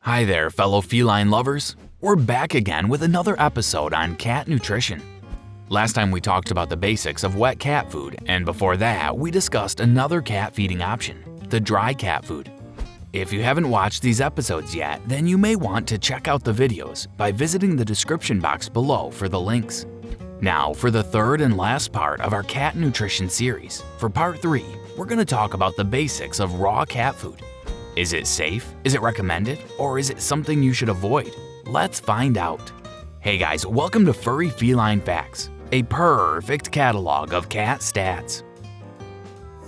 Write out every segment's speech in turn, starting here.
Hi there, fellow feline lovers. We're back again with another episode on cat nutrition. Last time we talked about the basics of wet cat food, and before that, we discussed another cat feeding option, the dry cat food. If you haven't watched these episodes yet, then you may want to check out the videos by visiting the description box below for the links. Now, for the third and last part of our cat nutrition series, for part 3, we're going to talk about the basics of raw cat food. Is it safe? Is it recommended? Or is it something you should avoid? Let's find out. Hey guys, welcome to Furry Feline Facts, a perfect catalog of cat stats.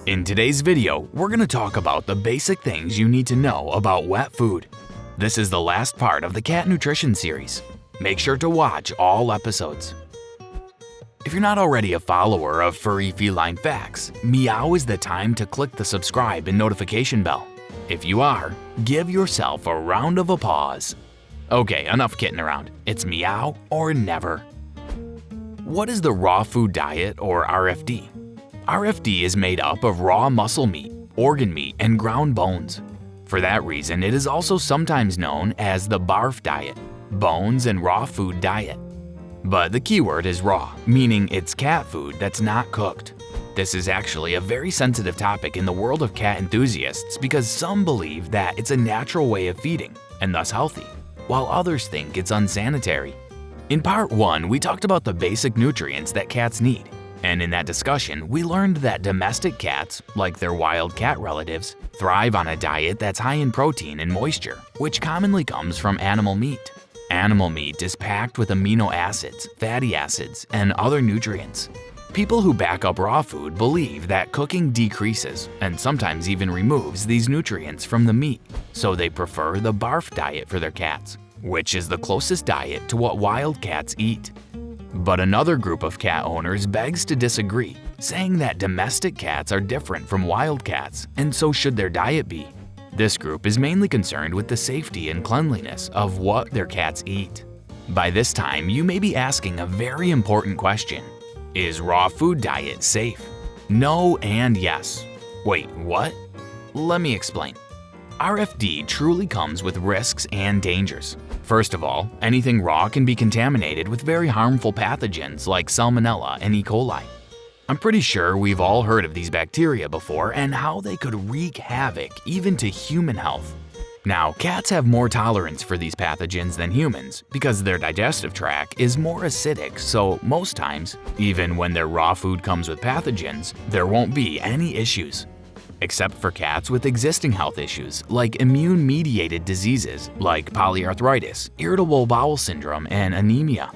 In today's video, we're going to talk about the basic things you need to know about wet food. This is the last part of the cat nutrition series. Make sure to watch all episodes. If you're not already a follower of Furry Feline Facts, meow is the time to click the subscribe and notification bell. If you are, give yourself a round of applause. Okay, enough kidding around. It's meow or never. What is the raw food diet, or RFD? RFD is made up of raw muscle meat, organ meat, and ground bones. For that reason, it is also sometimes known as the BARF diet, bones and raw food diet. But the keyword is raw, meaning it's cat food that's not cooked. This is actually a very sensitive topic in the world of cat enthusiasts because some believe that it's a natural way of feeding and thus healthy, while others think it's unsanitary. In part 1, we talked about the basic nutrients that cats need, and in that discussion, we learned that domestic cats, like their wild cat relatives, thrive on a diet that's high in protein and moisture, which commonly comes from animal meat. Animal meat is packed with amino acids, fatty acids, and other nutrients. People who back up raw food believe that cooking decreases and sometimes even removes these nutrients from the meat, so they prefer the BARF diet for their cats, which is the closest diet to what wild cats eat. But another group of cat owners begs to disagree, saying that domestic cats are different from wild cats, and so should their diet be. This group is mainly concerned with the safety and cleanliness of what their cats eat. By this time, you may be asking a very important question. Is raw food diet safe? No and yes. Wait, what? Let me explain. RFD truly comes with risks and dangers. First of all, anything raw can be contaminated with very harmful pathogens like Salmonella and E. coli. I'm pretty sure we've all heard of these bacteria before and how they could wreak havoc even to human health. Now, cats have more tolerance for these pathogens than humans because their digestive tract is more acidic, so most times, even when their raw food comes with pathogens, there won't be any issues. Except for cats with existing health issues like immune-mediated diseases like polyarthritis, irritable bowel syndrome, and anemia.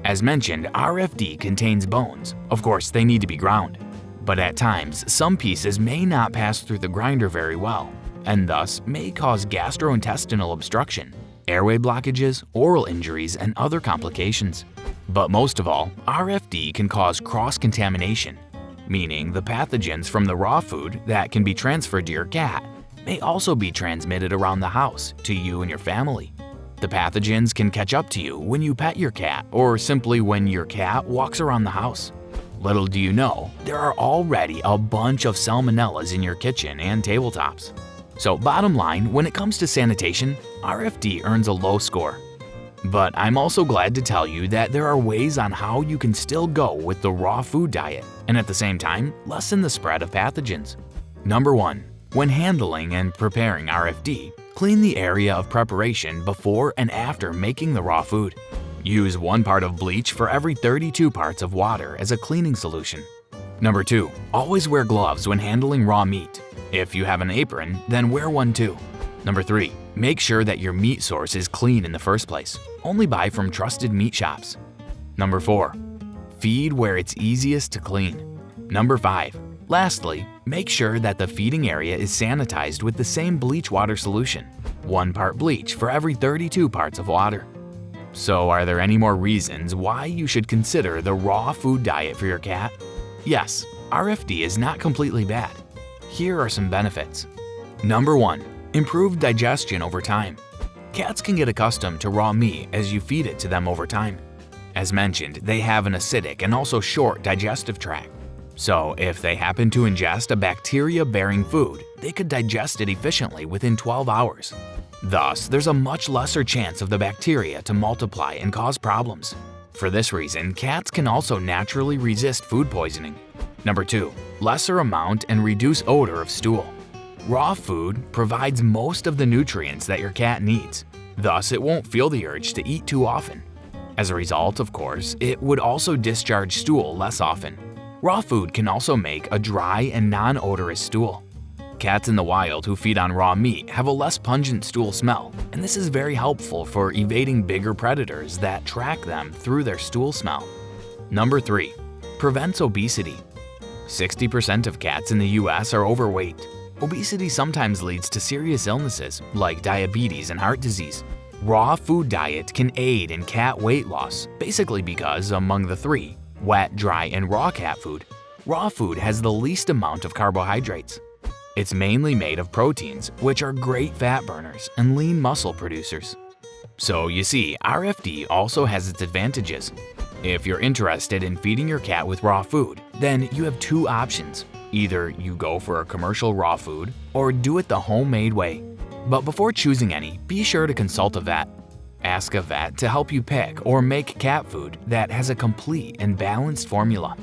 As mentioned, RFD contains bones. Of course, they need to be ground. But at times, some pieces may not pass through the grinder very well, and thus may cause gastrointestinal obstruction, airway blockages, oral injuries, and other complications. But most of all, RFD can cause cross-contamination, meaning the pathogens from the raw food that can be transferred to your cat may also be transmitted around the house to you and your family. The pathogens can catch up to you when you pet your cat or simply when your cat walks around the house. Little do you know, there are already a bunch of salmonellas in your kitchen and tabletops. So bottom line, when it comes to sanitation, RFD earns a low score. But I'm also glad to tell you that there are ways on how you can still go with the raw food diet and at the same time lessen the spread of pathogens. Number 1. When handling and preparing RFD, clean the area of preparation before and after making the raw food. Use 1 part of bleach for every 32 parts of water as a cleaning solution. Number 2. Always wear gloves when handling raw meat. If you have an apron, then wear one too. Number 3. Make sure that your meat source is clean in the first place. Only buy from trusted meat shops. Number 4. Feed where it's easiest to clean. Number 5. Lastly, make sure that the feeding area is sanitized with the same bleach water solution. 1 part bleach for every 32 parts of water. So are there any more reasons why you should consider the raw food diet for your cat? Yes, RFD is not completely bad. Here are some benefits. Number 1. Improved digestion over time. Cats can get accustomed to raw meat as you feed it to them over time. As mentioned, they have an acidic and also short digestive tract. So if they happen to ingest a bacteria-bearing food, they could digest it efficiently within 12 hours. Thus, there's a much lesser chance of the bacteria to multiply and cause problems. For this reason, cats can also naturally resist food poisoning. Number 2. Lesser amount and reduce odor of stool. Raw food provides most of the nutrients that your cat needs. Thus, it won't feel the urge to eat too often. As a result, of course, it would also discharge stool less often. Raw food can also make a dry and non-odorous stool. Cats in the wild who feed on raw meat have a less pungent stool smell, and this is very helpful for evading bigger predators that track them through their stool smell. Number 3. Prevents obesity. 60% of cats in the US are overweight. Obesity sometimes leads to serious illnesses like diabetes and heart disease. Raw food diet can aid in cat weight loss, basically because among the three, wet, dry, and raw cat food, raw food has the least amount of carbohydrates. It's mainly made of proteins, which are great fat burners and lean muscle producers. So you see, RFD also has its advantages. If you're interested in feeding your cat with raw food, then you have two options. Either you go for a commercial raw food or do it the homemade way. But before choosing any, be sure to consult a vet. Ask a vet to help you pick or make cat food that has a complete and balanced formula.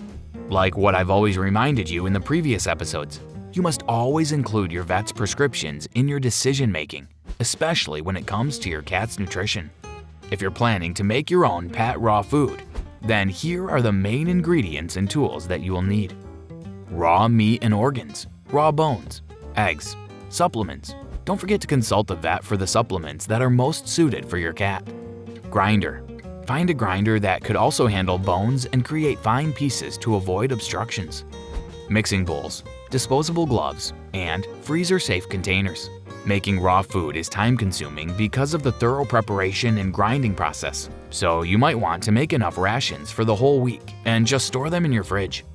Like what I've always reminded you in the previous episodes, you must always include your vet's prescriptions in your decision making, especially when it comes to your cat's nutrition. If you're planning to make your own pet raw food, then here are the main ingredients and tools that you will need. Raw meat and organs, raw bones, eggs, supplements. Don't forget to consult the vet for the supplements that are most suited for your cat. Grinder. Find a grinder that could also handle bones and create fine pieces to avoid obstructions. Mixing bowls, disposable gloves, and freezer-safe containers. Making raw food is time-consuming because of the thorough preparation and grinding process, so you might want to make enough rations for the whole week and just store them in your fridge.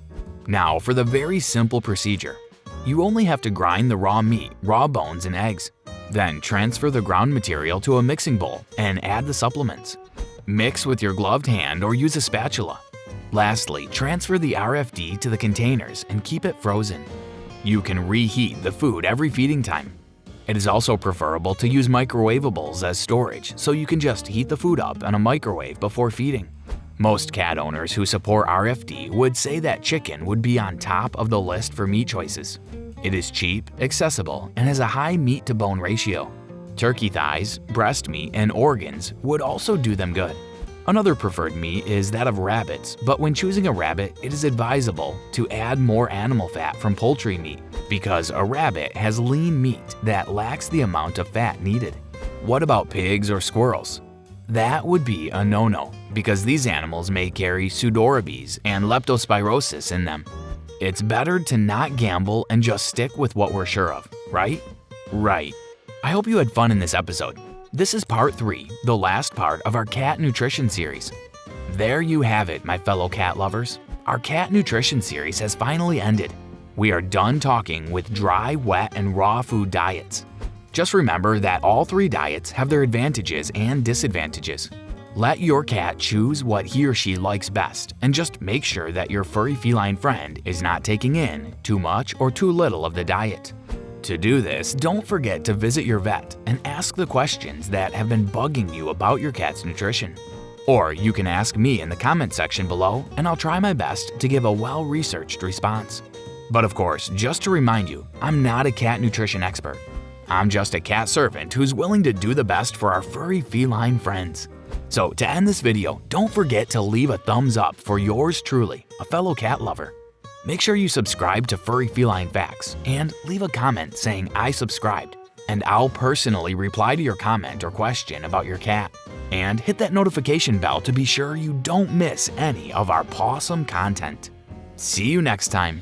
Now for the very simple procedure. You only have to grind the raw meat, raw bones, and eggs. Then transfer the ground material to a mixing bowl and add the supplements. Mix with your gloved hand or use a spatula. Lastly, transfer the RFD to the containers and keep it frozen. You can reheat the food every feeding time. It is also preferable to use microwavables as storage, so you can just heat the food up in a microwave before feeding. Most cat owners who support RFD would say that chicken would be on top of the list for meat choices. It is cheap, accessible, and has a high meat-to-bone ratio. Turkey thighs, breast meat, and organs would also do them good. Another preferred meat is that of rabbits, but when choosing a rabbit, it is advisable to add more animal fat from poultry meat because a rabbit has lean meat that lacks the amount of fat needed. What about pigs or squirrels? That would be a no-no because these animals may carry pseudorabies and leptospirosis in them. It's better to not gamble and just stick with what we're sure of, right? Right. I hope you had fun in this episode. This is part 3, the last part of our cat nutrition series. There you have it, my fellow cat lovers. Our cat nutrition series has finally ended. We are done talking with dry, wet, and raw food diets. Just remember that all 3 diets have their advantages and disadvantages. Let your cat choose what he or she likes best, and just make sure that your furry feline friend is not taking in too much or too little of the diet. To do this, don't forget to visit your vet and ask the questions that have been bugging you about your cat's nutrition. Or you can ask me in the comment section below and I'll try my best to give a well-researched response. But of course, just to remind you, I'm not a cat nutrition expert. I'm just a cat servant who's willing to do the best for our furry feline friends. So to end this video, don't forget to leave a thumbs up for yours truly, a fellow cat lover. Make sure you subscribe to Furry Feline Facts and leave a comment saying I subscribed, and I'll personally reply to your comment or question about your cat. And hit that notification bell to be sure you don't miss any of our pawsome content. See you next time.